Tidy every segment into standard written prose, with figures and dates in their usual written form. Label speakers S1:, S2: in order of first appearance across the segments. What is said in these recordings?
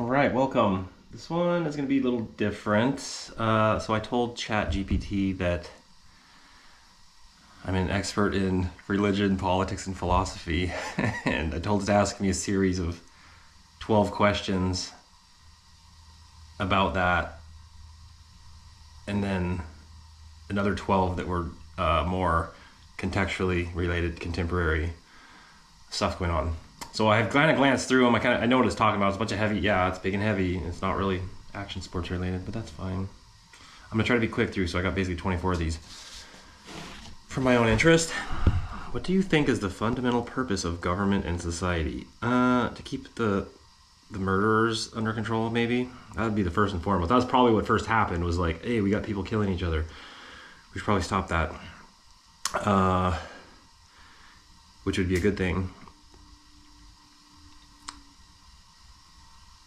S1: All right, welcome. This one is going to be a little different. So I told ChatGPT that I'm an expert in religion, politics, and philosophy, and I told it to ask me a series of 12 questions about that, and then another 12 that were more contextually related, contemporary stuff going on. So I have kind of glanced through them. I know what it's talking about. It's a bunch of heavy. Yeah, it's big and heavy. It's not really action sports related, but that's fine. I'm gonna try to be quick through. So I got basically 24 of these for my own interest. What do you think is the fundamental purpose of government and society? To keep the murderers under control, maybe. That would be the first and foremost. That was probably what first happened. Was like, hey, we got people killing each other. We should probably stop that. Which would be a good thing.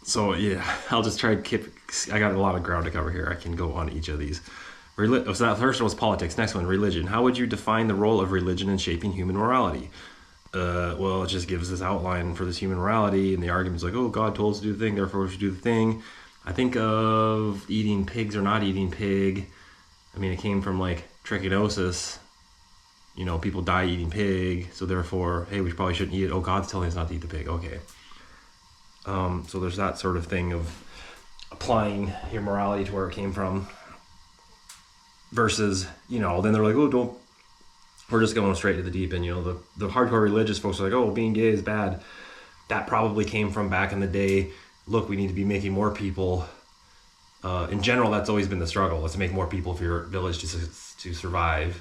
S1: So yeah, I'll just try to keep. I got a lot of ground to cover here. I can go on each of these. So that first one was politics. Next one, religion. How would you define the role of religion in shaping human morality? Well, it just gives this outline for this human morality, and the argument's like, oh, God told us to do the thing, therefore we should do the thing. I think of eating pigs or not eating pig. I mean, it came from like trichinosis. You know, people die eating pig, so therefore, hey, we probably shouldn't eat it. Oh, God's telling us not to eat the pig. Okay. So there's that sort of thing of applying your morality to where it came from versus, you know, then they're like, oh, we're just going straight to the deep end. You know, the hardcore religious folks are like, oh, being gay is bad. That probably came from back in the day. Look, we need to be making more people. In general, that's always been the struggle. Let's make more people for your village to survive.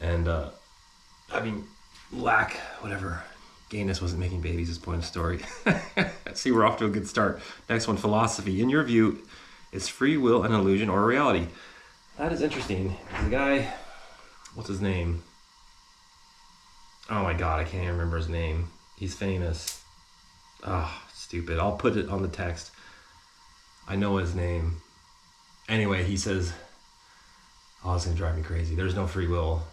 S1: And, whatever. Gayness wasn't making babies is point of story. See, we're off to a good start. Next one, philosophy. In your view, is free will an illusion or a reality? That is interesting. The guy, what's his name? Oh my God, I can't even remember his name. He's famous. Stupid. I'll put it on the text. I know his name. Anyway, he says, it's gonna drive me crazy. There's no free will.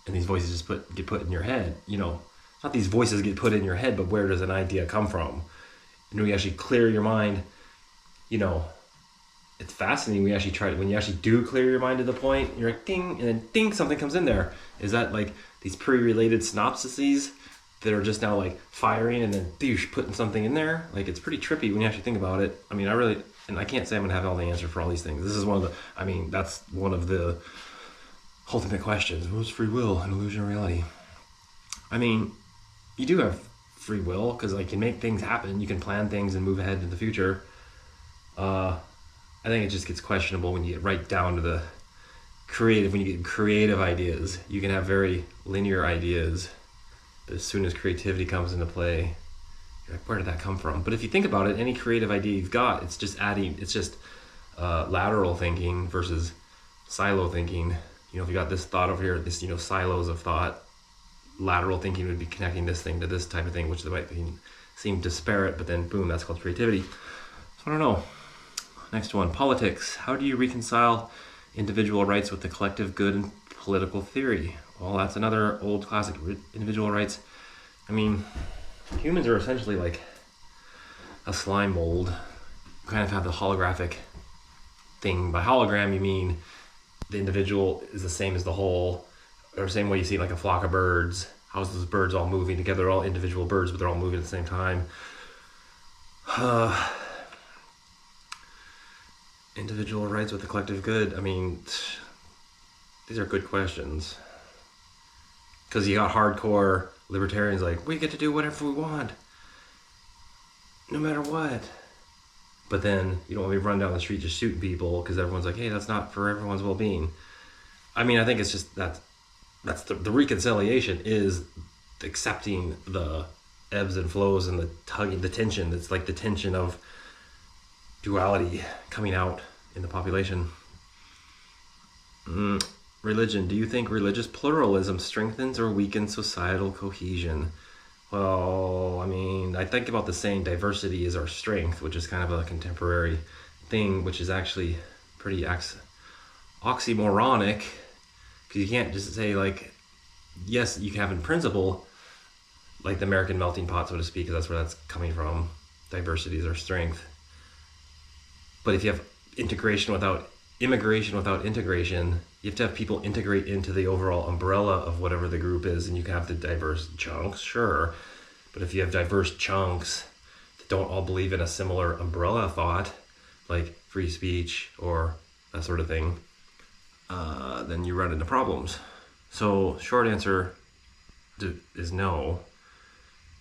S1: And these voices just get put in your head, you know. Not these voices get put in your head, but where does an idea come from? And when you actually clear your mind, you know, it's fascinating. When you actually do clear your mind to the point, you're like, ding, and then ding, something comes in there. Is that like these pre-related synapses that are just now like firing and then douche, putting something in there? Like, it's pretty trippy when you actually think about it. I mean, I can't say I'm gonna have all the answer for all these things. This is that's one of the ultimate questions. What's free will, an illusion or reality? I mean, you do have free will because like you can make things happen. You can plan things and move ahead in the future. I think it just gets questionable when you get right down to the creative. When you get creative ideas, you can have very linear ideas. But as soon as creativity comes into play, you're like, where did that come from? But if you think about it, any creative idea you've got, it's just lateral thinking versus silo thinking. You know, if you got this thought over here, silos of thought. Lateral thinking would be connecting this thing to this type of thing, which might seem disparate, but then boom, that's called creativity. So I don't know. Next one, politics. How do you reconcile individual rights with the collective good in political theory? Well, that's another old classic. Individual rights. I mean, humans are essentially like a slime mold. You kind of have the holographic thing. By hologram, you mean the individual is the same as the whole. Or the same way you see like a flock of birds. How's those birds all moving together? They're all individual birds, but they're all moving at the same time. Individual rights with the collective good. I mean, these are good questions. Because you got hardcore libertarians like, we get to do whatever we want. No matter what. But then you don't want me to run down the street just shooting people because everyone's like, hey, that's not for everyone's well-being. I mean, I think it's just that's the reconciliation is accepting the ebbs and flows and the tugging, the tension. It's like the tension of duality coming out in the population. Religion. Do you think religious pluralism strengthens or weakens societal cohesion? Well, I mean, I think about the saying diversity is our strength, which is kind of a contemporary thing, which is actually pretty oxymoronic. Because you can't just say like, yes, you have in principle, like the American melting pot, so to speak, because that's where that's coming from. Diversity is our strength. But if you have immigration without integration, you have to have people integrate into the overall umbrella of whatever the group is, and you can have the diverse chunks, sure. But if you have diverse chunks that don't all believe in a similar umbrella thought, like free speech or that sort of thing, then you run into problems. So short answer is no,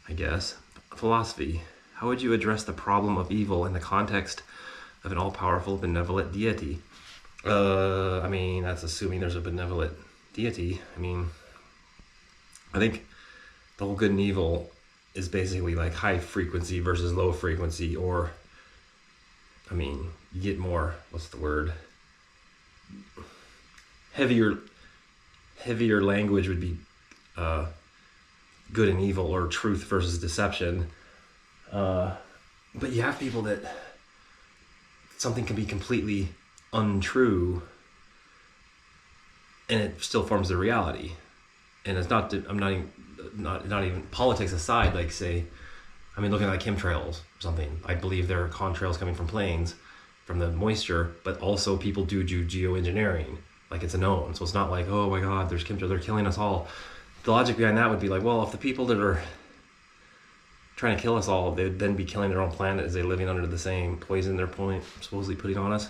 S1: I guess. Philosophy. How would you address the problem of evil in the context of an all-powerful, benevolent deity? I mean, that's assuming there's a benevolent deity. I mean, I think the whole good and evil is basically like high frequency versus low frequency, or, I mean, you get more, what's the word? Heavier language would be good and evil, or truth versus deception. But you have people that something can be completely untrue and it still forms the reality. And it's not, I'm not even politics aside, like say, I mean, looking at like chemtrails or something, I believe there are contrails coming from planes, from the moisture, but also people do geoengineering, like it's a known. So it's not like, oh my God, there's chemtrails, they're killing us all. The logic behind that would be like, well, if the people that are trying to kill us all, they'd then be killing their own planet as they're living under the same poison they're supposedly putting on us.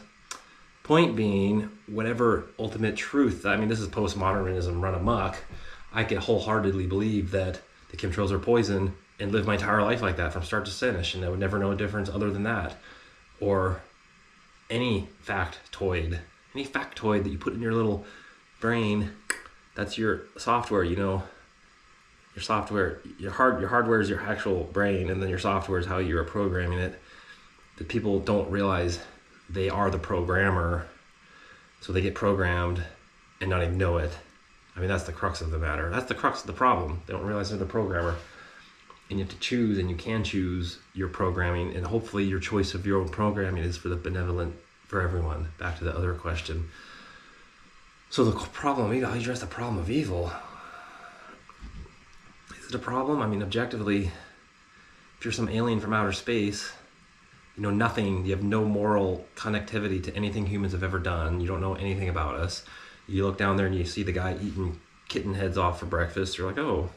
S1: Point being, whatever ultimate truth, I mean, this is postmodernism run amok. I could wholeheartedly believe that the chemtrails are poison and live my entire life like that from start to finish, and I would never know a difference other than that. Or any factoid that you put in your little brain, that's your software, you know. Your software, your hardware is your actual brain, and then your software is how you're programming it. That people don't realize they are the programmer, so they get programmed and not even know it. I mean, that's the crux of the matter. That's the crux of the problem. They don't realize they're the programmer. And you have to choose, and you can choose your programming, and hopefully your choice of your own programming is for the benevolent, for everyone. Back to the other question. So the problem of evil, how do you address the problem of evil? Is it a problem? I mean, objectively, if you're some alien from outer space, you know nothing, you have no moral connectivity to anything humans have ever done, you don't know anything about us, you look down there and you see the guy eating kitten heads off for breakfast, you're like, oh,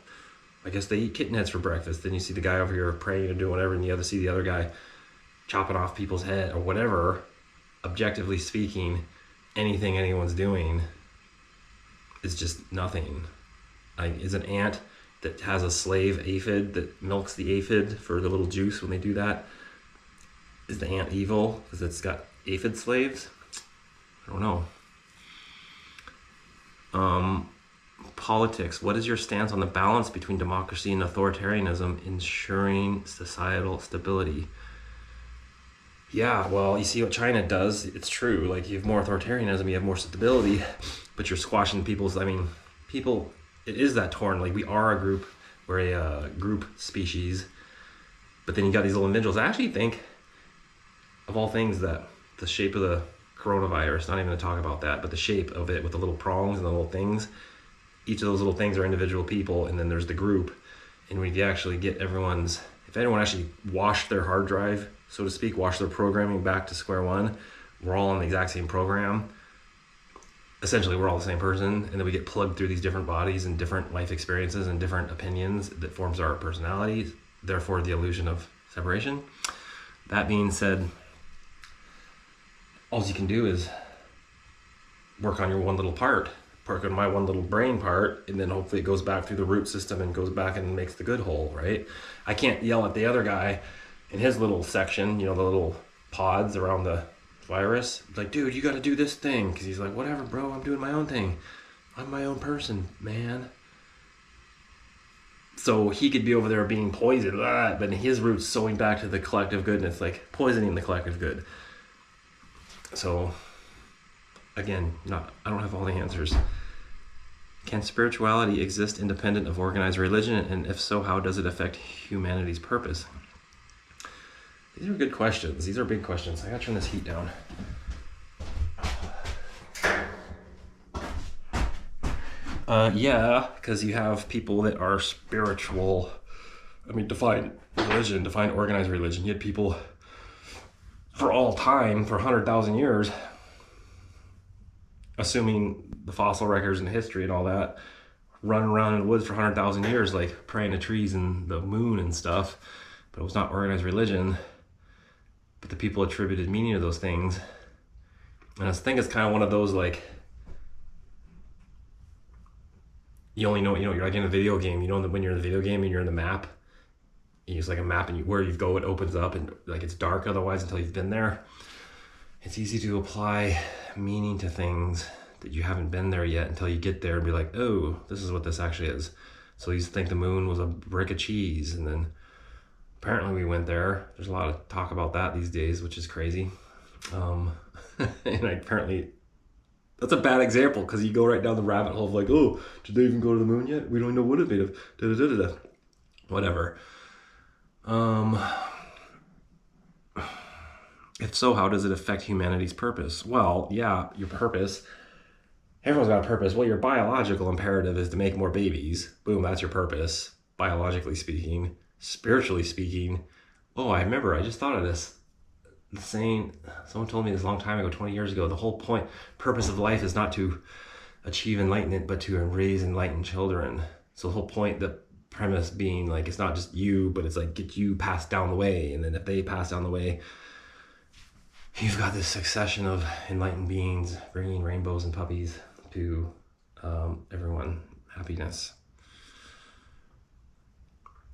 S1: I guess they eat kitten heads for breakfast. Then you see the guy over here praying and doing whatever, and you see the other guy chopping off people's head or whatever. Objectively speaking, anything anyone's doing is just nothing. Is an ant that has a slave aphid that milks the aphid for the little juice when they do that, is the ant evil because it's got aphid slaves? I don't know. Politics. What is your stance on the balance between democracy and authoritarianism ensuring societal stability? Yeah, well, you see what China does. It's true. Like, you have more authoritarianism, you have more stability, but you're squashing people's, people, it is that torn. Like, we are a group, we're a group species, but then you got these little individuals. I actually think, of all things, that the shape of the coronavirus, not even to talk about that, but the shape of it with the little prongs and the little things, each of those little things are individual people, and then there's the group. And when you actually get if anyone actually washed their hard drive, so to speak, washed their programming back to square one, we're all on the exact same program. Essentially, we're all the same person, and then we get plugged through these different bodies and different life experiences and different opinions that forms our personalities, therefore the illusion of separation. That being said, all you can do is work on your one little part, work on my one little brain part, and then hopefully it goes back through the root system and goes back and makes the good whole, right? I can't yell at the other guy in his little section, the little pods around the virus. Like, dude, you got to do this thing. Because he's like, whatever, bro, I'm doing my own thing. I'm my own person, man. So he could be over there being poisoned, but his root's sewing back to the collective goodness, like poisoning the collective good. So, again, I don't have all the answers. Can spirituality exist independent of organized religion? And if so, how does it affect humanity's purpose? These are good questions. These are big questions. I gotta turn this heat down. Yeah, because you have people that are spiritual. Define religion, define organized religion. You had people for all time, for 100,000 years, assuming the fossil records and history and all that, running around in the woods for 100,000 years, like praying to trees and the moon and stuff. But it was not organized religion. But the people attributed meaning to those things. And I think it's kind of one of those, like, you only know, you're like in a video game, you know, when you're in the video game and you're in the map, you use like a map, and where you go, it opens up, and like it's dark otherwise until you've been there. It's easy to apply meaning to things that you haven't been there yet until you get there and be like, oh, this is what this actually is. So you think the moon was a brick of cheese, and then apparently we went there. There's a lot of talk about that these days, which is crazy. And apparently that's a bad example, because you go right down the rabbit hole of like, oh, did they even go to the moon yet? We don't even know what it's made of. Da-da-da-da-da. Whatever. If so, how does it affect humanity's purpose? Well, yeah, your purpose. Everyone's got a purpose. Well, your biological imperative is to make more babies. Boom, that's your purpose, biologically speaking. Spiritually speaking, oh, I remember, I just thought of this. The saying, someone told me this a long time ago, 20 years ago, the whole purpose of life is not to achieve enlightenment, but to raise enlightened children. So the whole point, the premise being like, it's not just you, but it's like, get you passed down the way. And then if they pass down the way, you've got this succession of enlightened beings bringing rainbows and puppies to everyone, happiness.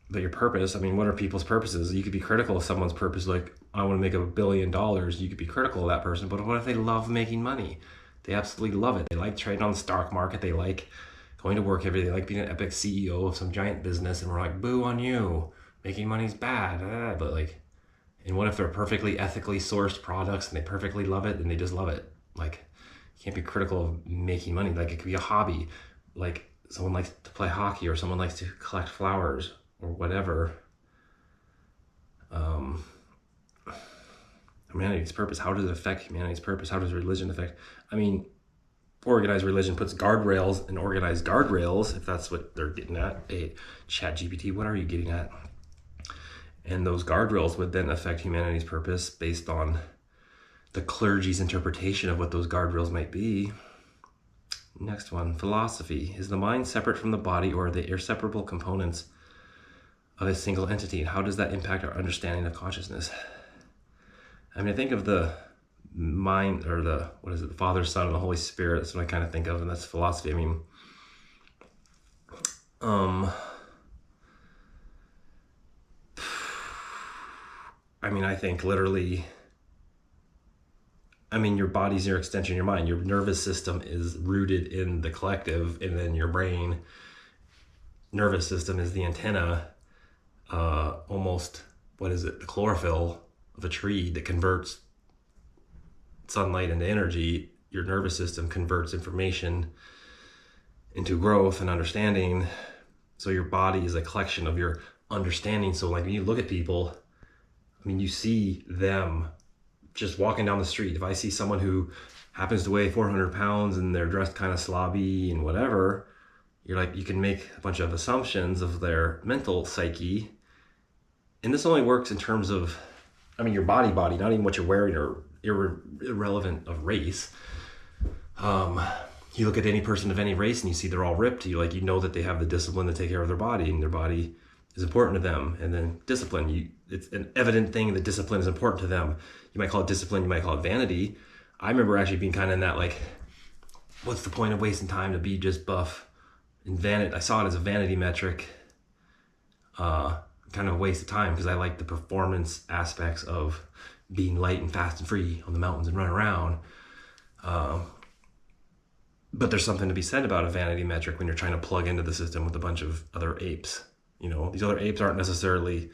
S1: But your purpose, I mean, what are people's purposes? You could be critical of someone's purpose, like, I want to make $1 billion. You could be critical of that person, but what if they love making money? They absolutely love it. They like trading on the stock market. They like going to work every day. They like being an epic CEO of some giant business, and we're like, boo on you. Making money's bad. But like, and what if they're perfectly ethically sourced products and they perfectly love it and they just love it? Like, you can't be critical of making money. Like, it could be a hobby. Like, someone likes to play hockey, or someone likes to collect flowers, or whatever. Humanity's purpose, how does it affect humanity's purpose? How does religion affect? I mean, organized religion puts guardrails and organized guardrails, if that's what they're getting at. Hey, ChatGPT, what are you getting at? And those guardrails would then affect humanity's purpose based on the clergy's interpretation of what those guardrails might be. Next one, philosophy. Is the mind separate from the body, or are they inseparable components of a single entity? And how does that impact our understanding of consciousness? I mean, I think of the mind, or the Father, Son, and the Holy Spirit. That's what I kind of think of, and that's philosophy. I think literally, your body's your extension of your mind. Your nervous system is rooted in the collective, and then your brain nervous system is the antenna, almost, the chlorophyll of a tree that converts sunlight into energy. Your nervous system converts information into growth and understanding. So your body is a collection of your understanding. So like when you look at people, you see them just walking down the street. If I see someone who happens to weigh 400 pounds and they're dressed kind of slobby and whatever, you're like, you can make a bunch of assumptions of their mental psyche. And this only works in terms of, your body, not even what you're wearing, or irrelevant of race. You look at any person of any race and you see they're all ripped. You know that they have the discipline to take care of their body, and their body is important to them. And then discipline, it's an evident thing that discipline is important to them. You might call it discipline, you might call it vanity. I remember actually being kind of in that, like, what's the point of wasting time to be just buff and vanity? I saw it as a vanity metric, kind of a waste of time, because I like the performance aspects of being light and fast and free on the mountains and run around. But there's something to be said about a vanity metric when you're trying to plug into the system with a bunch of other apes. These other apes aren't necessarily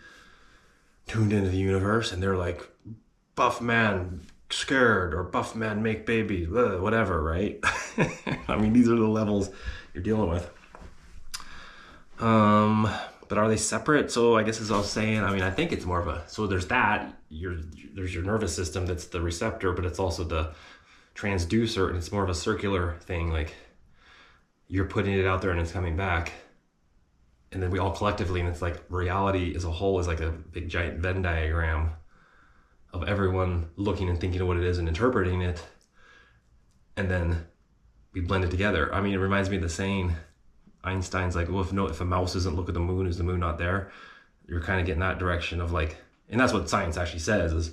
S1: tuned into the universe, and they're like, buff man scared, or buff man make baby, whatever, right? These are the levels you're dealing with. But are they separate? So I guess, as I was saying, I think it's more of a, so there's that, there's your nervous system that's the receptor, but it's also the transducer, and it's more of a circular thing. Like, you're putting it out there and it's coming back, and then we all collectively, and it's like reality as a whole is like a big giant Venn diagram of everyone looking and thinking of what it is and interpreting it, and then we blend it together. I mean, it reminds me of the saying, Einstein's like, well, if a mouse doesn't look at the moon, is the moon not there? You're kind of getting that direction of like, and that's what science actually says, is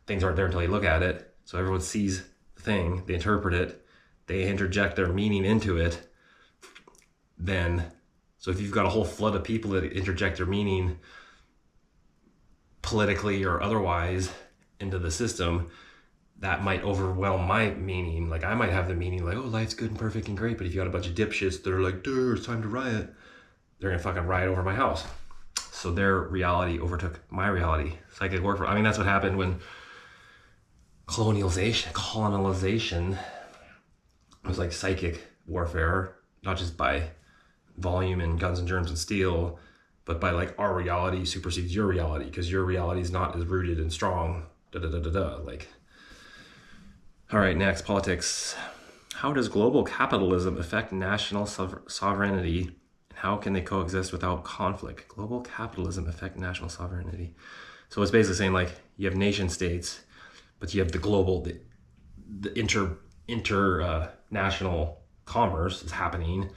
S1: things aren't there until you look at it. So everyone sees the thing, they interpret it, they interject their meaning into it. Then, so if you've got a whole flood of people that interject their meaning politically or otherwise into the system, that might overwhelm my meaning. Like I might have the meaning like, oh, life's good and perfect and great. But if you got a bunch of dipshits that are like, dude, it's time to riot, they're gonna fucking riot over my house. So their reality overtook my reality. Psychic warfare. I mean, that's what happened when colonization was like psychic warfare, not just by volume and guns and germs and steel, but by like our reality supersedes your reality, because your reality is not as rooted and strong. Like, all right, next, politics. How does global capitalism affect national sovereignty, and how can they coexist without conflict? Global capitalism affect national sovereignty. So it's basically saying like you have nation states, but you have the global, the international commerce is happening,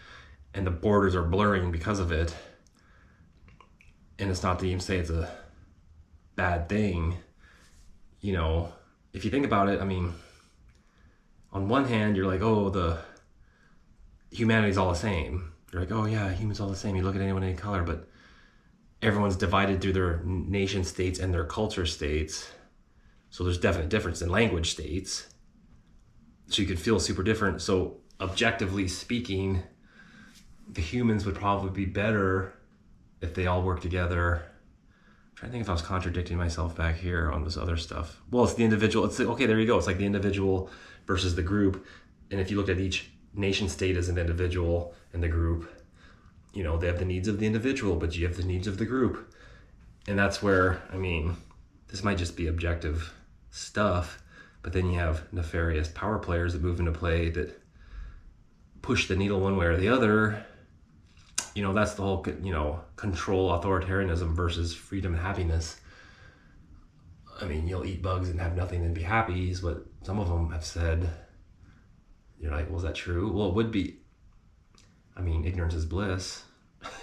S1: and the borders are blurring because of it. And it's not to even say it's a bad thing. You know, if you think about it, I mean, on one hand, you're like, oh, the humanity's all the same. You're like, oh yeah, humans all the same. You look at anyone any color, but everyone's divided through their nation states and their culture states. So there's definite difference in language states. So you could feel super different. So objectively speaking, the humans would probably be better if they all work together. I'm trying to think if I was contradicting myself back here on this other stuff. Well, it's the individual. It's okay, there you go. It's like the individual versus the group. And if you looked at each nation state as an individual and the group, you know, they have the needs of the individual, but you have the needs of the group. And that's where, I mean, this might just be objective stuff, but then you have nefarious power players that move into play that push the needle one way or the other. You know, that's the whole, you know, control authoritarianism versus freedom and happiness. I mean, you'll eat bugs and have nothing and be happy is what some of them have said. You're like, well, is that true? Well, it would be. I mean, ignorance is bliss.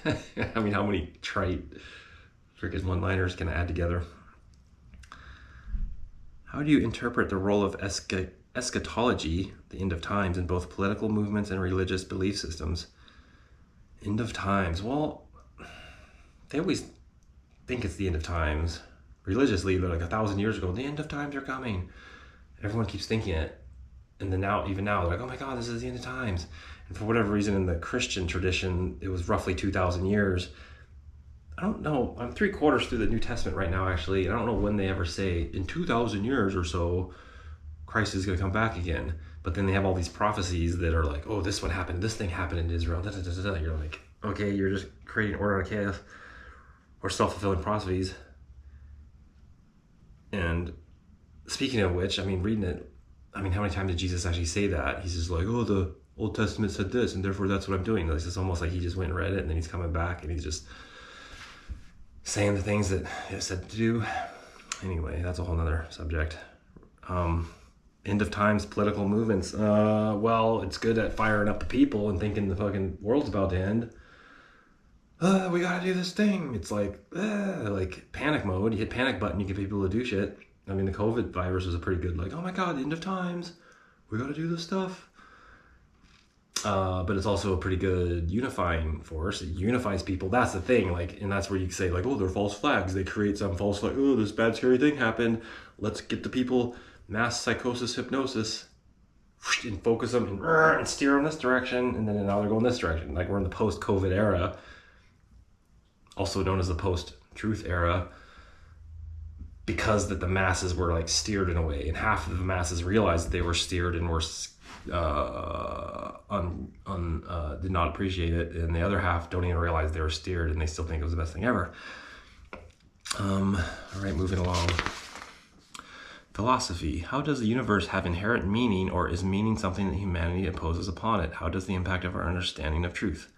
S1: I mean, how many trite freaking one-liners can I add together? How do you interpret the role of eschatology, the end of times, in both political movements and religious belief systems? End of times. Well, they always think it's the end of times. Religiously, they're like 1,000 years ago, the end of times are coming. Everyone keeps thinking it. And then now, even now, they're like, oh my God, this is the end of times. And for whatever reason, in the Christian tradition, it was roughly 2,000 years. I don't know. I'm 3/4 through the New Testament right now, actually. I don't know when they ever say, in 2,000 years or so, Christ is going to come back again. But then they have all these prophecies that are like, oh, this one happened, this thing happened in Israel. Da, da, da, da, da. You're like, okay, you're just creating order out of chaos or self-fulfilling prophecies. And speaking of which, I mean, reading it, I mean, how many times did Jesus actually say that? He's just like, oh, the Old Testament said this, and therefore that's what I'm doing. It's almost like he just went and read it, and then he's coming back, and he's just saying the things that it said to do. Anyway, that's a whole nother subject. End of times, political movements. Well, it's good at firing up the people and thinking the fucking world's about to end. We gotta do this thing. It's like panic mode. You hit panic button, you get people to do shit. I mean, the COVID virus was a pretty good, like, oh my God, end of times. We gotta do this stuff. But it's also a pretty good unifying force. It unifies people. That's the thing. Like, and that's where you say, like, oh, they're false flags. They create some false flag. Oh, this bad, scary thing happened. Let's get the people mass psychosis, hypnosis, and focus them and steer them this direction. And then now they're going this direction. Like, we're in the post-COVID era, also known as the post-truth era, because that the masses were like steered in a way, and half of the masses realized that they were steered and were did not appreciate it, and the other half don't even realize they were steered and they still think it was the best thing ever. All right, moving along. Philosophy. How does the universe have inherent meaning, or is meaning something that humanity imposes upon it? How does the impact of our understanding of truth?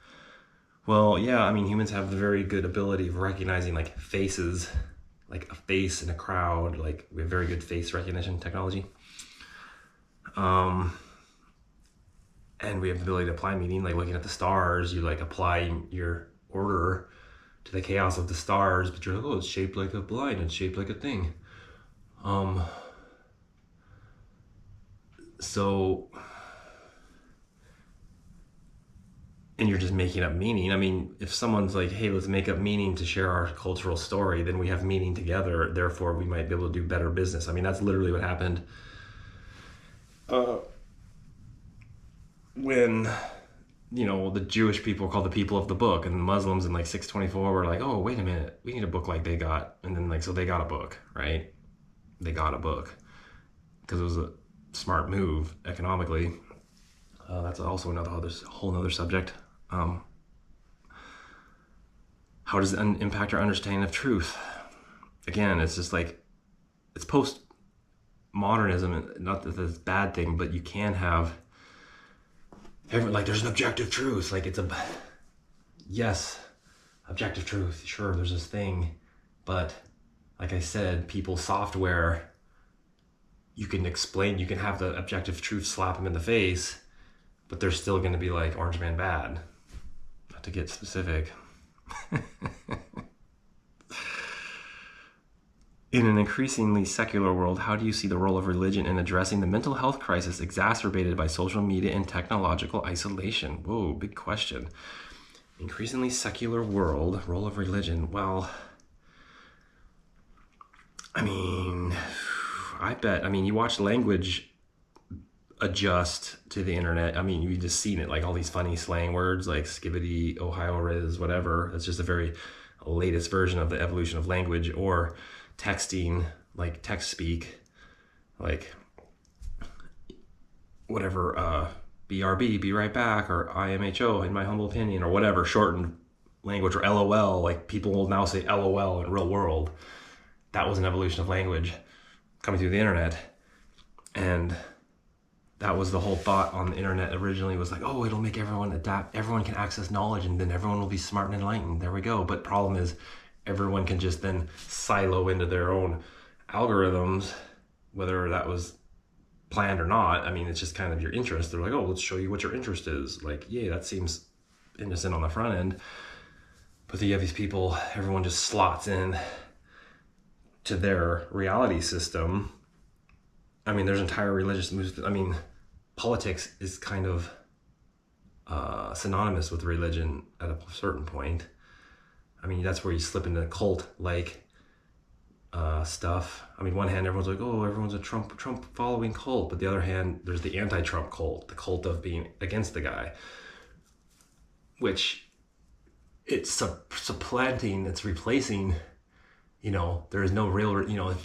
S1: Well, yeah, I mean, humans have the very good ability of recognizing like faces like a face in a crowd. Like we have very good face recognition technology. And we have the ability to apply meaning, like looking at the stars, you like apply your order to the chaos of the stars, but you're like, oh, it's shaped like a blind, it's shaped like a thing. So, and you're just making up meaning. I mean, if someone's like, hey, let's make up meaning to share our cultural story, then we have meaning together. Therefore, we might be able to do better business. I mean, that's literally what happened when, the Jewish people were called the people of the book, and the Muslims in like 624 were like, oh, wait a minute, we need a book like they got. And then so they got a book, right? They got a book because it was a smart move economically. That's also whole nother subject. How does it impact our understanding of truth? Again, it's just like, it's post-modernism, not that that's a bad thing, but you can have, there's an objective truth. Like yes, objective truth, sure, there's this thing, but like I said, people's software, you can have the objective truth slap them in the face, but they're still going to be like Orange Man bad. Not to get specific. In an increasingly secular world, how do you see the role of religion in addressing the mental health crisis exacerbated by social media and technological isolation? Whoa, big question. Increasingly secular world, role of religion. Well, I mean, you watch language adjust to the internet. I mean, you just seen it, like all these funny slang words like skibbity, Ohio Riz, whatever. That's just a very latest version of the evolution of language. Or texting, like text speak, like whatever, BRB, be right back, or IMHO, in my humble opinion, or whatever, shortened language, or LOL, like people will now say LOL in real world. That was an evolution of language coming through the internet. And that was the whole thought on the internet originally, was like, oh, it'll make everyone adapt, everyone can access knowledge, and then everyone will be smart and enlightened. There we go. But problem is, everyone can just then silo into their own algorithms, whether that was planned or not. I mean, it's just kind of your interest. They're like, oh, let's show you what your interest is. Like, yeah, that seems innocent on the front end. But then you have these people, everyone just slots in to their reality system. I mean, there's entire religious movements. I mean, politics is kind of synonymous with religion at a certain point. I mean, that's where you slip into cult-like stuff. I mean, one hand, everyone's like, oh, everyone's a Trump following cult. But the other hand, there's the anti-Trump cult, the cult of being against the guy, which it's supplanting, it's replacing, there is no real,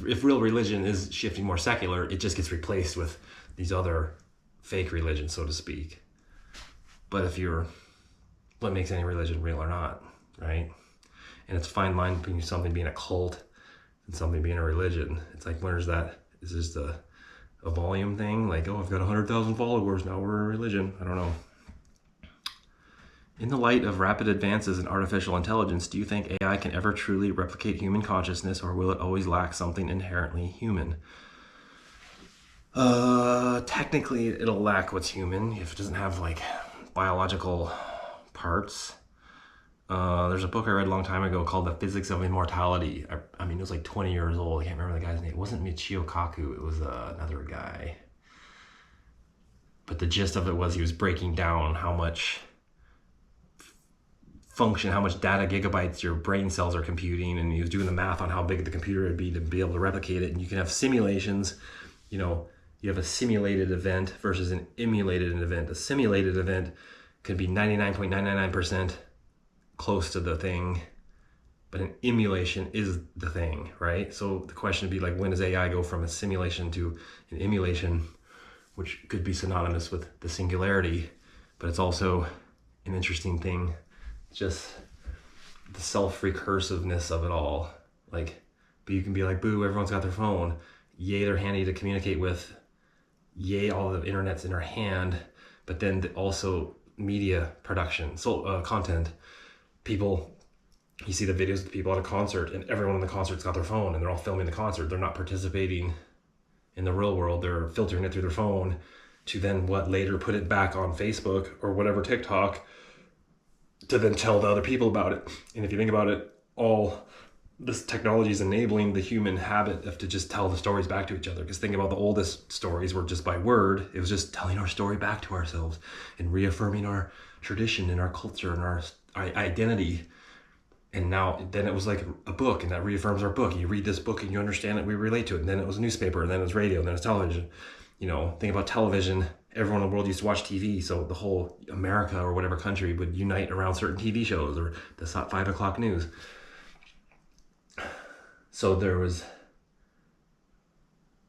S1: if real religion is shifting more secular, it just gets replaced with these other fake religions, so to speak. But what makes any religion real or not, right? And it's a fine line between something being a cult and something being a religion. It's like, where's that? Is this a volume thing? Like, oh, I've got 100,000 followers, now we're a religion. I don't know. In the light of rapid advances in artificial intelligence, do you think AI can ever truly replicate human consciousness, or will it always lack something inherently human? Technically, it'll lack what's human if it doesn't have like biological parts. There's a book I read a long time ago called The Physics of Immortality. I mean, it was like 20 years old. I can't remember the guy's name. It wasn't Michio Kaku. It was another guy. But the gist of it was he was breaking down how much how much data gigabytes your brain cells are computing, and he was doing the math on how big the computer would be to be able to replicate it. And you can have simulations, you have a simulated event versus an emulated event. A simulated event could be 99.999% close to the thing, but an emulation is the thing, right? So the question would be like, when does AI go from a simulation to an emulation, which could be synonymous with the singularity, but it's also an interesting thing, just the self-recursiveness of it all. Like, but you can be like, boo, everyone's got their phone. Yay, they're handy to communicate with. Yay, all the internet's in our hand. But then also media production, so content. People You see the videos of the people at a concert, and everyone in the concert's got their phone, and they're all filming the concert. They're not participating in the real world. They're filtering it through their phone to then later put it back on Facebook or whatever, TikTok, to then tell the other people about it. And if you think about it, all this technology is enabling the human habit of to just tell the stories back to each other. Because think about the oldest stories were just by word. It was just telling our story back to ourselves and reaffirming our tradition and our culture and our identity. And now, then it was like a book, and that reaffirms our book. You read this book and you understand it, we relate to it. And then it was a newspaper, and then it was radio, and then it was television. You know, think about television. Everyone in the world used to watch TV, so the whole America or whatever country would unite around certain TV shows or the 5 o'clock news. So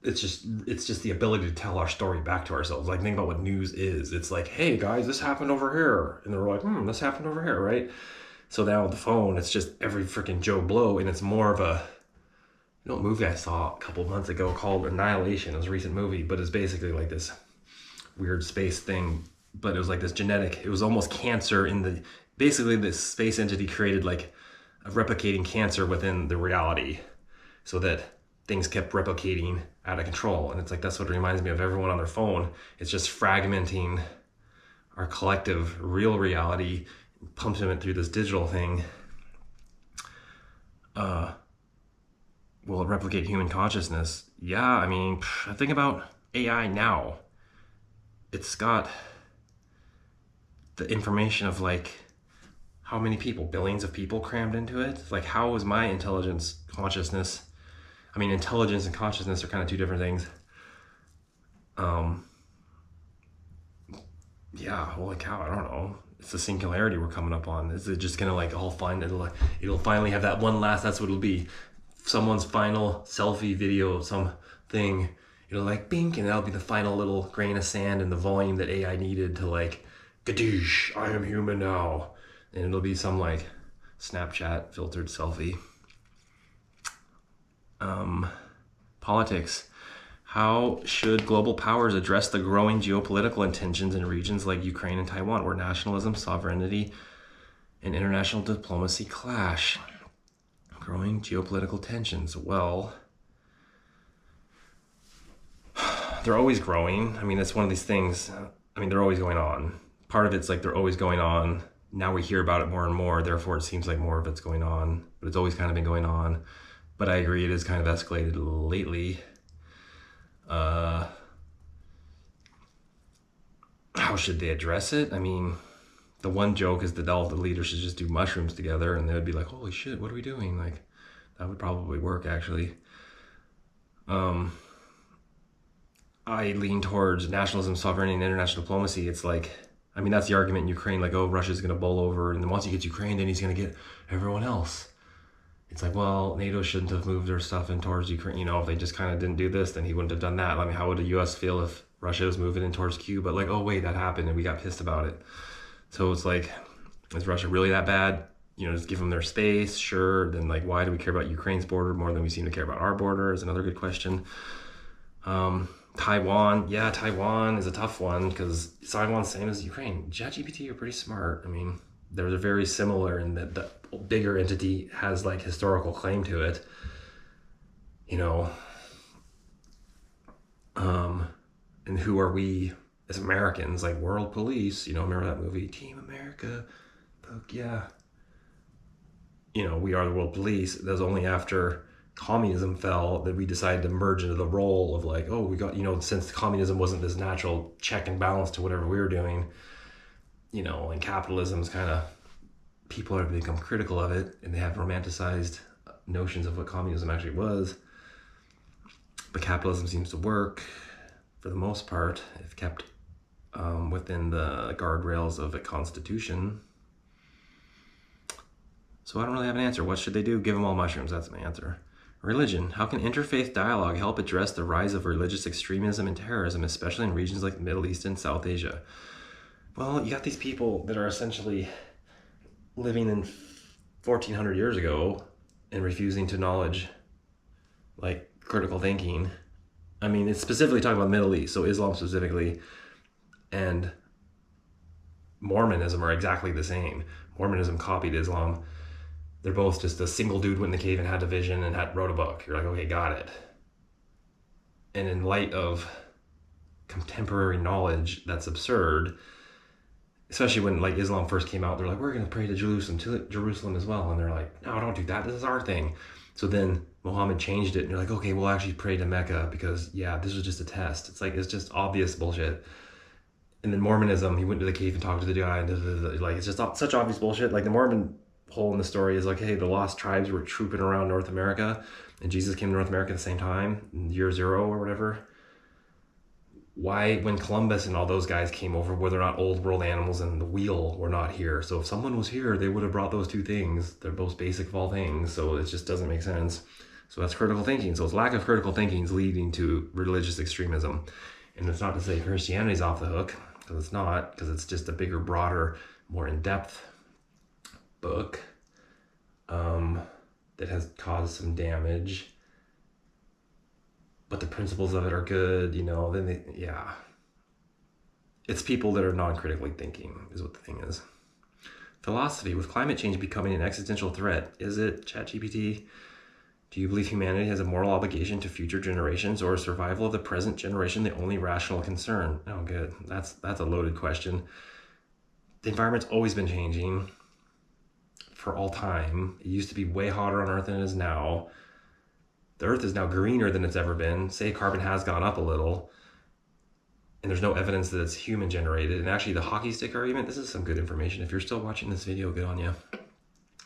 S1: it's just the ability to tell our story back to ourselves. Like, think about what news is. It's like, hey guys, this happened over here. And they're like, this happened over here, right? So now with the phone, it's just every freaking Joe Blow, and it's more of a, movie I saw a couple months ago called Annihilation. It was a recent movie, but it's basically like this weird space thing, but it was like this genetic, it was almost cancer basically this space entity created like a replicating cancer within the reality so that things kept replicating out of control. And it's like, that's what reminds me of everyone on their phone. It's just fragmenting our collective real reality, pumping it through this digital thing. Will it replicate human consciousness? Yeah, I mean, I think about AI now. It's got the information of like how many people, billions of people crammed into it. Like, how is my intelligence, consciousness? I mean, intelligence and consciousness are kind of two different things. Yeah, holy cow, I don't know. It's the singularity we're coming up on. Is it just gonna like all find it'll finally have that one last, that's what it'll be. Someone's final selfie video of something, it'll like bink, and that'll be the final little grain of sand in the volume that AI needed to like, gadoosh, I am human now. And it'll be some like Snapchat filtered selfie. Politics. How should global powers address the growing geopolitical tensions in regions like Ukraine and Taiwan, where nationalism, sovereignty, and international diplomacy clash? Growing geopolitical tensions. Well, they're always growing. I mean, it's one of these things. I mean, they're always going on. Part of it's like they're always going on. Now we hear about it more and more. Therefore, it seems like more of it's going on. But it's always kind of been going on. But I agree, it is kind of escalated lately. How should they address it? I mean, the one joke is that all the leaders should just do mushrooms together, and they would be like, holy shit, what are we doing? Like, that would probably work, actually. I lean towards nationalism, sovereignty, and international diplomacy. It's like, I mean, that's the argument in Ukraine, like, oh, Russia's going to bowl over, and then once he gets Ukraine, then he's going to get everyone else. It's like, well, NATO shouldn't have moved their stuff in towards Ukraine. You know, if they just kind of didn't do this, then he wouldn't have done that. I mean, how would the U.S. feel if Russia was moving in towards Cuba? Like, oh, wait, that happened, and we got pissed about it. So it's like, is Russia really that bad? You know, just give them their space, sure. Then, like, why do we care about Ukraine's border more than we seem to care about our border is another good question. Taiwan. Yeah, Taiwan is a tough one because Taiwan's same as Ukraine. ChatGPT are pretty smart. I mean, they're very similar in that the bigger entity has like historical claim to it, you know. And who are we as Americans? Like world police, you know, remember that movie, Team America? Fuck yeah. You know, we are the world police. That was only after communism fell that we decided to merge into the role of like, oh, we got, you know, since communism wasn't this natural check and balance to whatever we were doing, you know, and capitalism's kind of, people have become critical of it and they have romanticized notions of what communism actually was. But capitalism seems to work for the most part if kept within the guardrails of a constitution. So I don't really have an answer. What should they do? Give them all mushrooms. That's my answer. Religion. How can interfaith dialogue help address the rise of religious extremism and terrorism, especially in regions like the Middle East and South Asia? Well, you got these people that are essentially living in 1400 years ago and refusing to acknowledge like critical thinking. I mean, it's specifically talking about the Middle East, so Islam specifically and Mormonism are exactly the same. Mormonism copied Islam They're both just a single dude went in the cave and had a vision and wrote a book. You're like, okay, got it. And in light of contemporary knowledge, that's absurd. Especially when like Islam first came out, they're like, we're going to pray to Jerusalem as well. And they're like, no, don't do that. This is our thing. So then Muhammad changed it and you're like, okay, we'll actually pray to Mecca because yeah, this was just a test. It's like, it's just obvious bullshit. And then Mormonism, he went to the cave and talked to the guy and like, it's just such obvious bullshit. Like the Mormon whole in the story is like, hey, the lost tribes were trooping around North America and Jesus came to North America at the same time, year 0 or whatever. Why, when Columbus and all those guys came over, were there not old world animals and the wheel were not here? So if someone was here, they would have brought those two things. They're most basic of all things. So it just doesn't make sense. So that's critical thinking. So it's lack of critical thinking is leading to religious extremism. And it's not to say Christianity's off the hook, because it's not, because it's just a bigger, broader, more in-depth book that has caused some damage. But the principles of it are good, then it's people that are non-critically thinking is what the thing is. Philosophy, with climate change becoming an existential threat, is it, ChatGPT? Do you believe humanity has a moral obligation to future generations, or is survival of the present generation the only rational concern? Oh, good. That's a loaded question. The environment's always been changing for all time. It used to be way hotter on Earth than it is now. The Earth is now greener than it's ever been. Say carbon has gone up a little, and there's no evidence that it's human generated. And actually the hockey stick argument, this is some good information. If you're still watching this video, good on you.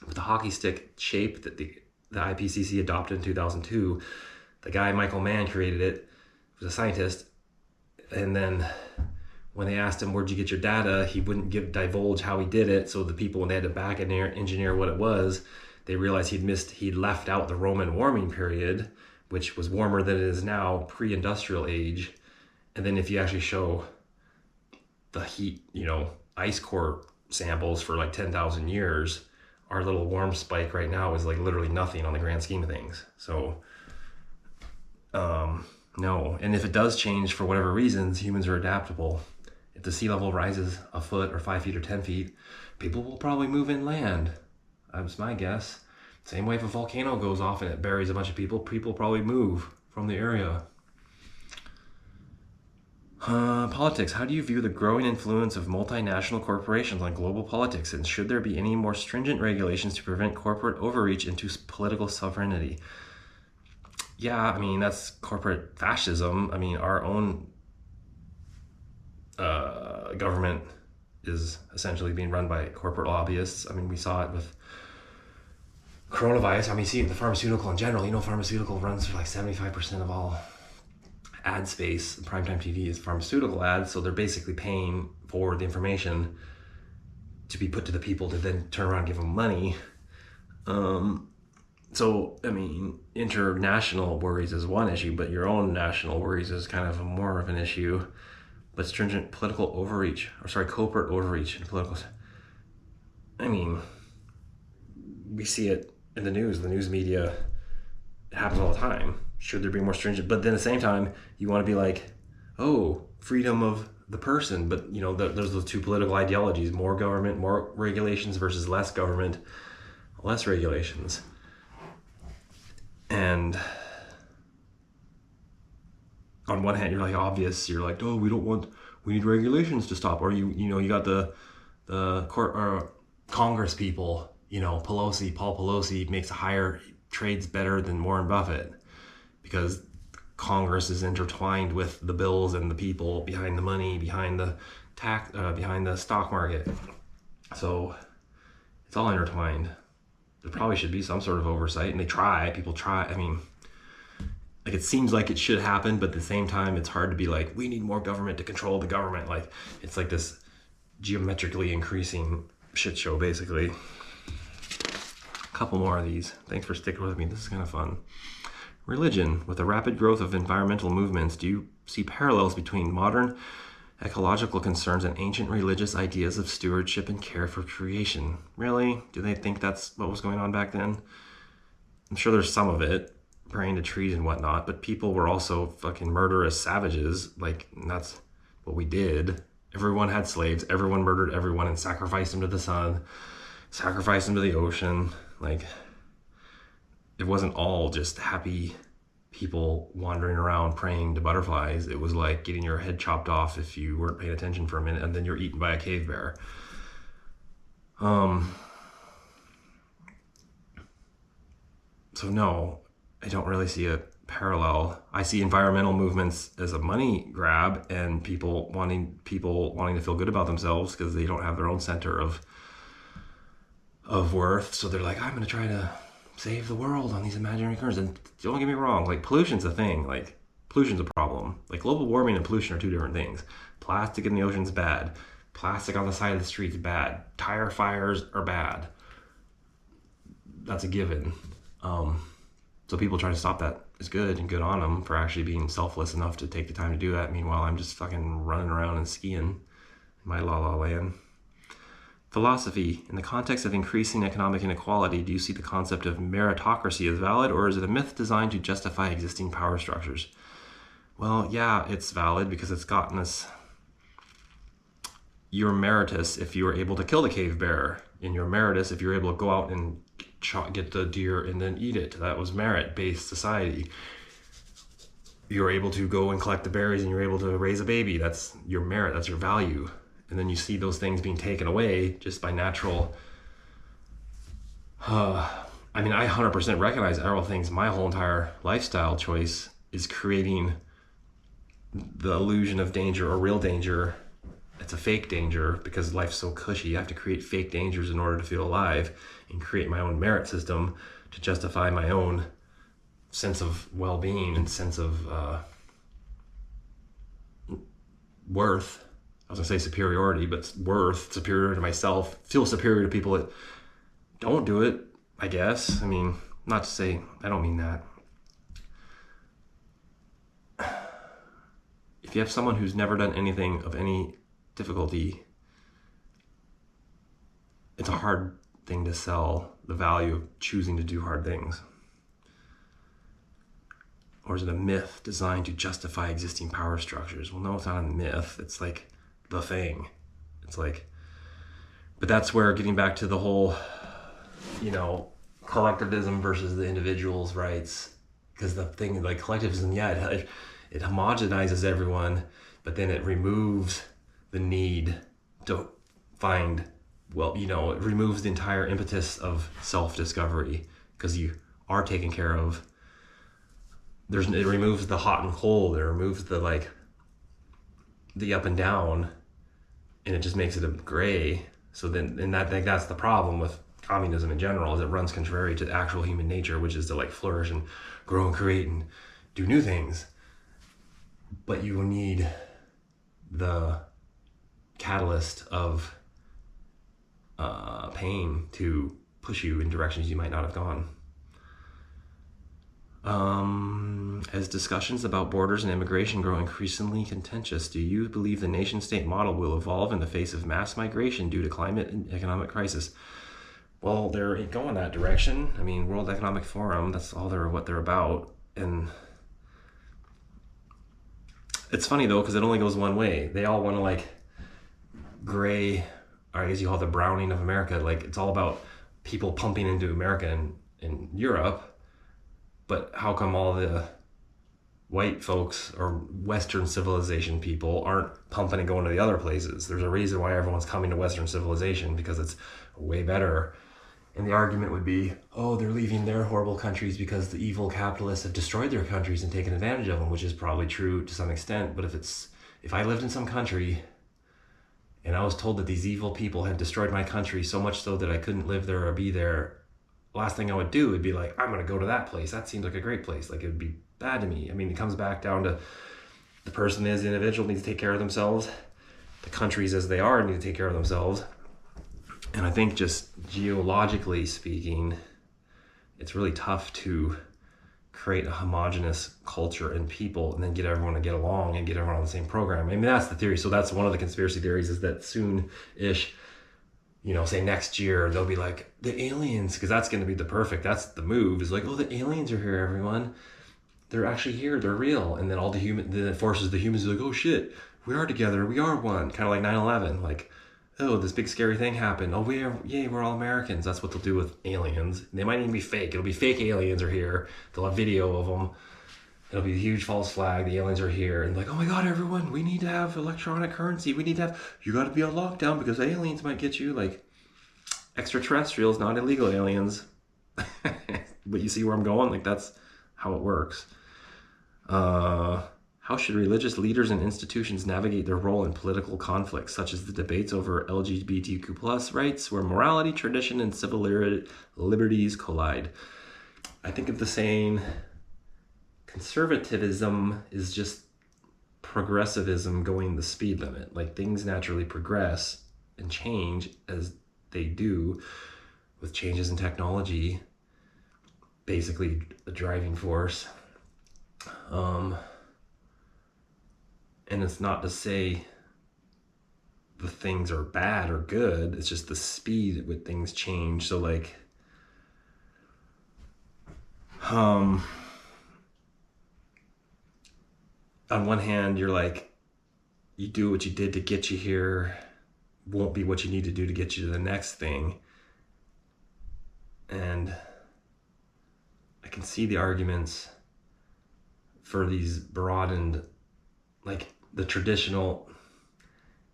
S1: With the hockey stick shape that the IPCC adopted in 2002, the guy, Michael Mann, created it, was a scientist. And then when they asked him, where'd you get your data? He wouldn't divulge how he did it. So the people, when they had to back engineer what it was, they realized he'd left out the Roman warming period, which was warmer than it is now, pre-industrial age. And then if you actually show the heat, ice core samples for like 10,000 years, our little warm spike right now is like literally nothing on the grand scheme of things. So, no. And if it does change for whatever reasons, humans are adaptable. If the sea level rises a foot or 5 feet or 10 feet, people will probably move inland. That's my guess. Same way if a volcano goes off and it buries a bunch of people probably move from the area. Politics. How do you view the growing influence of multinational corporations on global politics, and should there be any more stringent regulations to prevent corporate overreach into political sovereignty? Yeah, that's corporate fascism. Our own government is essentially being run by corporate lobbyists. We saw it with coronavirus. You see it in the pharmaceutical in general. Pharmaceutical runs for like 75% of all ad space. Primetime TV is pharmaceutical ads, so they're basically paying for the information to be put to the people to then turn around and give them money. International worries is one issue, but your own national worries is kind of more of an issue. But stringent political overreach, corporate overreach in political. We see it in the news media. It happens all the time. Should there be more stringent? But then at the same time, you want to be like, oh, freedom of the person. But there's those two political ideologies: more government, more regulations, versus less government, less regulations. And on one hand, you're like obvious. You're like, oh, we need regulations to stop. Or you got the court or Congress people. Paul Pelosi makes higher trades better than Warren Buffett because Congress is intertwined with the bills and the people behind the money, behind the behind the stock market. So it's all intertwined. There probably should be some sort of oversight, and people try. It seems like it should happen, but at the same time, it's hard to be like, we need more government to control the government. Like, it's like this geometrically increasing shit show, basically. A couple more of these. Thanks for sticking with me. This is kind of fun. Religion. With the rapid growth of environmental movements, do you see parallels between modern ecological concerns and ancient religious ideas of stewardship and care for creation? Really? Do they think that's what was going on back then? I'm sure there's some of it, praying to trees and whatnot, but people were also fucking murderous savages. And that's what we did. Everyone had slaves. Everyone murdered everyone and sacrificed them to the sun, sacrificed them to the ocean. Like, it wasn't all just happy people wandering around praying to butterflies. It was like getting your head chopped off if you weren't paying attention for a minute, and then you're eaten by a cave bear. So no, I don't really see a parallel. I see environmental movements as a money grab, and people wanting to feel good about themselves because they don't have their own center of worth. So they're like, I'm going to try to save the world on these imaginary currents. And don't get me wrong, like, pollution's a thing. Like, pollution's a problem. Like, global warming and pollution are two different things. Plastic in the ocean's bad. Plastic on the side of the street's bad. Tire fires are bad. That's a given. So people try to stop that is good, and good on them for actually being selfless enough to take the time to do that. Meanwhile, I'm just fucking running around and skiing in my la land. Philosophy. In the context of increasing economic inequality, do you see the concept of meritocracy as valid, or is it a myth designed to justify existing power structures? Well, yeah, it's valid because it's gotten us... You're meritorious if you were able to kill the cave bear, and you're meritorious if you're able to go out and get the deer and then eat it. That was merit-based society. You're able to go and collect the berries, and you're able to raise a baby. That's your merit. That's your value. And then you see those things being taken away just by natural... I 100% recognize all things. My whole entire lifestyle choice is creating the illusion of danger or real danger. It's a fake danger because life's so cushy. You have to create fake dangers in order to feel alive, and create my own merit system to justify my own sense of well-being and sense of worth. I was gonna say superiority, but worth, superior to myself, feel superior to people that don't do it, I guess. I mean, not to say, I don't mean that. If you have someone who's never done anything of any difficulty, it's a hard thing to sell the value of choosing to do hard things. Or is it a myth designed to justify existing power structures? Well, no, it's not a myth. It's like the thing. It's like, but that's where, getting back to the whole, collectivism versus the individual's rights. Because the thing, like, collectivism, it homogenizes everyone, but then it removes the need to find, it removes the entire impetus of self-discovery, because you are taken care of. It removes the hot and cold. It removes the up and down, and it just makes it a gray. So then, and that's the problem with communism in general, is it runs contrary to actual human nature, which is to flourish and grow and create and do new things. But you will need the catalyst of pain to push you in directions you might not have gone. As discussions about borders and immigration grow increasingly contentious, do you believe the nation-state model will evolve in the face of mass migration due to climate and economic crisis? Well, they're going that direction. I mean, World Economic Forum, that's all what they're about. And it's funny, though, because it only goes one way. They all want to, gray, or I guess you call it the browning of America. It's all about people pumping into America and Europe. But how come all the white folks or Western civilization people aren't pumping and going to the other places? There's a reason why everyone's coming to Western civilization, because it's way better. And the argument would be, oh, they're leaving their horrible countries because the evil capitalists have destroyed their countries and taken advantage of them, which is probably true to some extent. But if I lived in some country and I was told that these evil people had destroyed my country so much so that I couldn't live there or be there, last thing I would do would be I'm going to go to that place. That seems like a great place. It would be bad to me. I mean, it comes back down to the person as the individual needs to take care of themselves. The countries as they are need to take care of themselves. And I think, just geologically speaking, it's really tough to create a homogenous culture and people and then get everyone to get along and get everyone on the same program. I mean, that's the theory. So that's one of the conspiracy theories, is that soon-ish, say next year, they'll be like, the aliens, because that's going to be that's the move, is oh, the aliens are here, everyone. They're actually here, they're real. And then then it forces the humans to oh shit, we are together, we are one. Kind of like 9/11, oh, this big scary thing happened. Oh, we're all Americans. That's what they'll do with aliens. They might even be fake. It'll be fake aliens are here. They'll have video of them. It'll be a huge false flag. The aliens are here. And like, oh my God, everyone, we need to have electronic currency. We need to have, you got to be on lockdown because aliens might get you. Like, extraterrestrials, not illegal aliens. But you see where I'm going? Like, that's how it works. How should religious leaders and institutions navigate their role in political conflicts, such as the debates over LGBTQ plus rights, where morality, tradition, and civil liberties collide? I think of the saying, conservatism is just progressivism going the speed limit. Like, things naturally progress and change as they do with changes in technology, basically a driving force. And it's not to say the things are bad or good. It's just the speed at which things change. So like, on one hand, you're like, you do what you did to get you here, won't be what you need to do to get you to the next thing. And I can see the arguments for these broadened, like the traditional,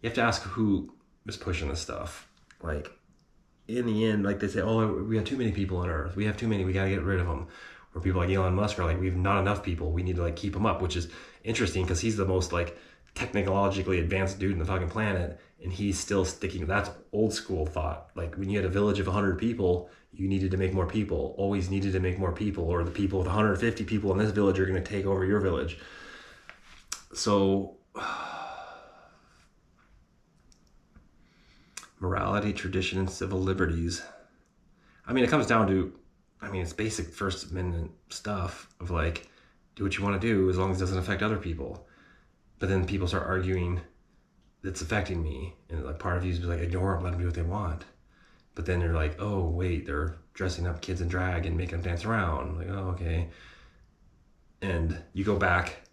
S1: you have to ask who is pushing this stuff. Like, in the end, like they say, oh, we have too many people on Earth. We have too many, we got to get rid of them. Or people like Elon Musk are like, we have not enough people. We need to like keep them up, which is interesting because he's the most like technologically advanced dude in the fucking planet. And he's still sticking, that's old school thought. Like when you had a village of 100 people, you needed to make more people, always needed to make more people, or the people with 150 people in this village are going to take over your village. So morality, tradition, and civil liberties. I mean, it comes down to, it's basic First Amendment stuff of like, do what you want to do as long as it doesn't affect other people. But then people start arguing, it's affecting me. And like part of you is like, ignore them, let them do what they want. But then you're like, oh, wait, they're dressing up kids in drag and making them dance around. Like, oh, okay. And you go back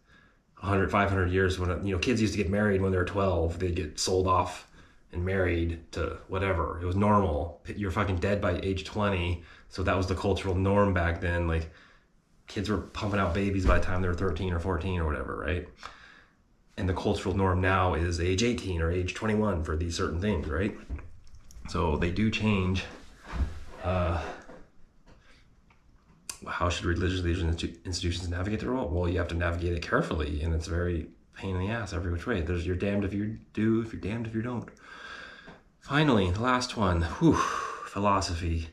S1: 100, 500 years when, kids used to get married when they were 12. They'd get sold off and married to whatever. It was normal. You're fucking dead by age 20. So that was the cultural norm back then. Like, kids were pumping out babies by the time they were 13 or 14 or whatever, right? And the cultural norm now is age 18 or age 21 for these certain things, right? So they do change. How should religious leaders and institutions navigate their role? Well, you have to navigate it carefully, and it's very pain in the ass every which way. You're damned if you do, if you're damned if you don't. Finally, the last one, philosophy.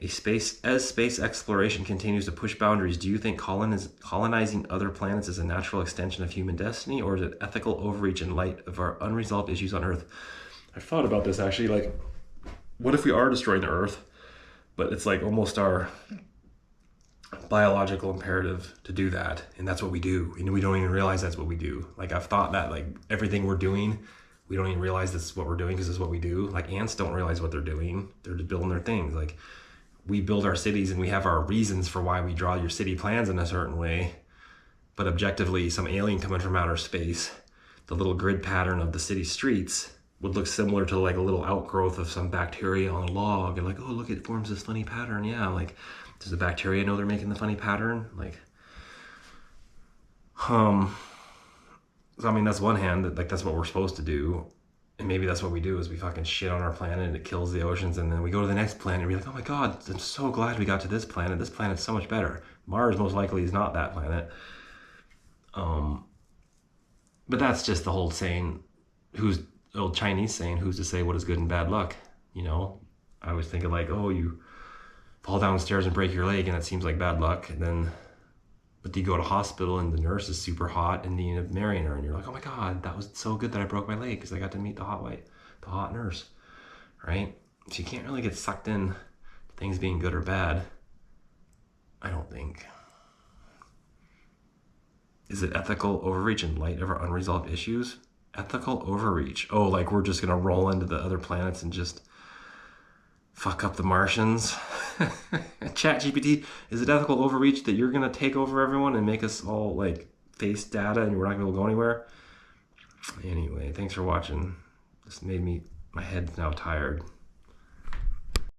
S1: As space exploration continues to push boundaries, do you think colonizing other planets is a natural extension of human destiny, or is it ethical overreach in light of our unresolved issues on Earth? I've thought about this actually, like, what if we are destroying the Earth, but it's like almost our biological imperative to do that, and that's what we do, and we don't even realize that's what we do. Like, I've thought that, like, everything we're doing, we don't even realize this is what we're doing because it's what we do. Like, ants don't realize what they're doing. They're just building their things. Like, we build our cities and we have our reasons for why we draw your city plans in a certain way, but objectively, some alien coming from outer space, the little grid pattern of the city streets would look similar to like a little outgrowth of some bacteria on a log, and like, oh, look, it forms this funny pattern. Yeah, like, does the bacteria know they're making the funny pattern? Like, so that's one hand, like, that's what we're supposed to do. And maybe that's what we do, is we fucking shit on our planet and it kills the oceans, and then we go to the next planet and we're like, oh my God, I'm so glad we got to this planet. This planet's so much better. Mars most likely is not that planet. But that's just the whole saying, old Chinese saying, who's to say what is good and bad luck? I was thinking like, oh, you fall down the stairs and break your leg and it seems like bad luck. But you go to hospital and the nurse is super hot and you end up marrying her, and you're like, oh my God, that was so good that I broke my leg because I got to meet the hot nurse, right? So you can't really get sucked in to things being good or bad, I don't think. Is it ethical overreach in light of our unresolved issues? Ethical overreach. Oh, like we're just gonna roll into the other planets and just fuck up the Martians? ChatGPT, is it ethical overreach that you're gonna take over everyone and make us all like face data and we're not gonna go anywhere? Anyway, thanks for watching. This made me My head's now tired.